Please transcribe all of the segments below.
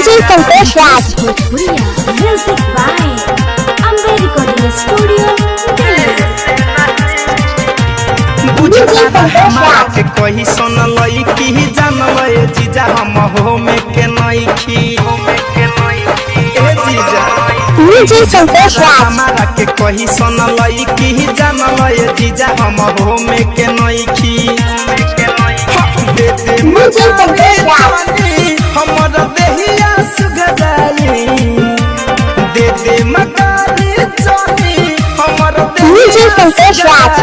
DJ Santosh Raj. Music by Amber Recording Studio, Delhi. हमारा के कही सुनलई की जानलई जीजा हम हो में के नइखी ए जीजा DJ Santosh Raj. हमारा के कही सुनलई की जानलई जीजा हम हो में के नइखी दे दे DJ Santosh Raj. हमरा देहिया सुगदाई दे दे मकारी चोनी हमरा DJ Santosh Raj.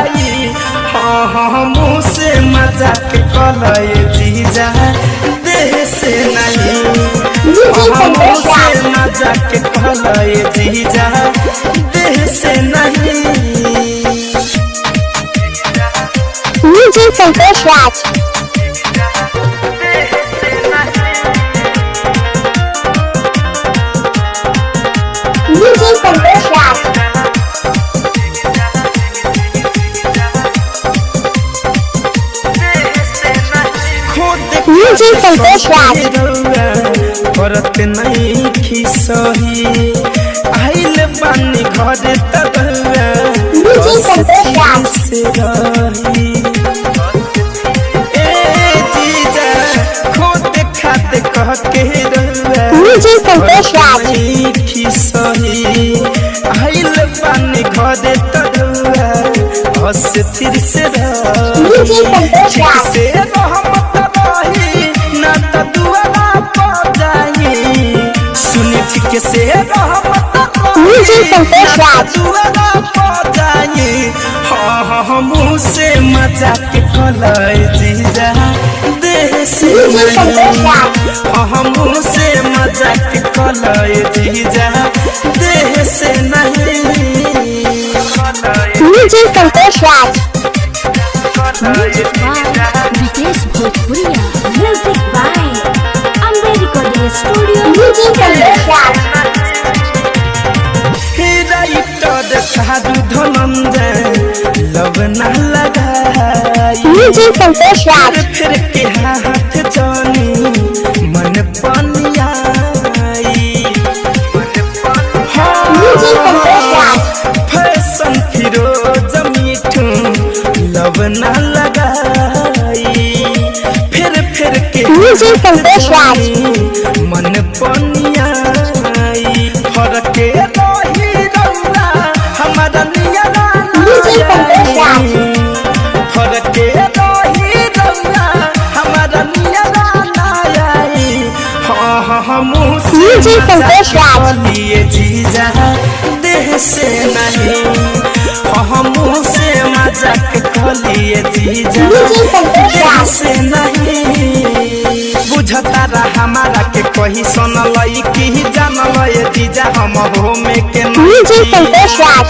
हाँ मुँह से मजाक कलय जीजा देह से नहीं DJ मुँह Santosh से Raj. मजाक कलय जीजा देह से नहीं DJ Santosh Raj. DJ Santosh Raj. DJ Santosh Raj. करत नहीं खिसही आइल बानी घर तक DJ Santosh Raj. से रही ए जीजा खोद खाते कह के DJ Santosh Raj. खिसही आइल बानी घर तक अस्थिर से DJ Santosh Raj. से रहमत रही ना तो दुआरा पर जाई सुनी ठीक से रहमत DJ Santosh Raj. दुआरा पर जाई हाँ मुँह से मजाक कलय जीजा देह से DJ Santosh Raj. हाँ मुँह से मजाक कलय जीजा देह से नहीं DJ Santosh Raj. Music by Vikesh Bhojpuria. Music by Amber Recording Studio, DJ Santosh Raj. Writer साधु धनंजय लब न लगाई DJ Santosh Raj. फिर के हाथ जानी मन पनियाई DJ Santosh Raj. फैशन फिरोज मीठू लब न लगाई फिर के DJ Santosh Raj. मन पनियाई फरक रही रौला हमारा नियरा DJ Santosh Raj. फरक रही रौला हमारा नियरा नाई हाँ मुँह से DJ Santosh Raj. लिए जीजा देह से नहीं हाँ मुँह से मजाक कलिए जीजा DJ Santosh देह Raj. से नहीं बुझता रहा हमारा के कही सुनलई की जानलई जीजा हम हो में के DJ Santosh Raj.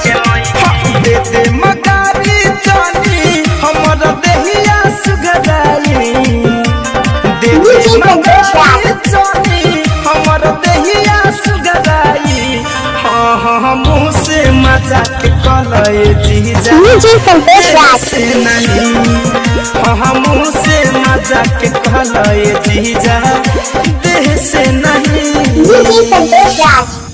दे दे मकारी चोनी हमरा देहिया सुगदाई दे दे DJ Santosh Raj. मकारी चोनी हमरा देहिया सुगदाई हाँ मुँह से मजाक कलय जीजा DJ Santosh Raj. से नहीं हाँ मुँह से मजाक कलय जीजा देह से नहीं DJ Santosh Raj.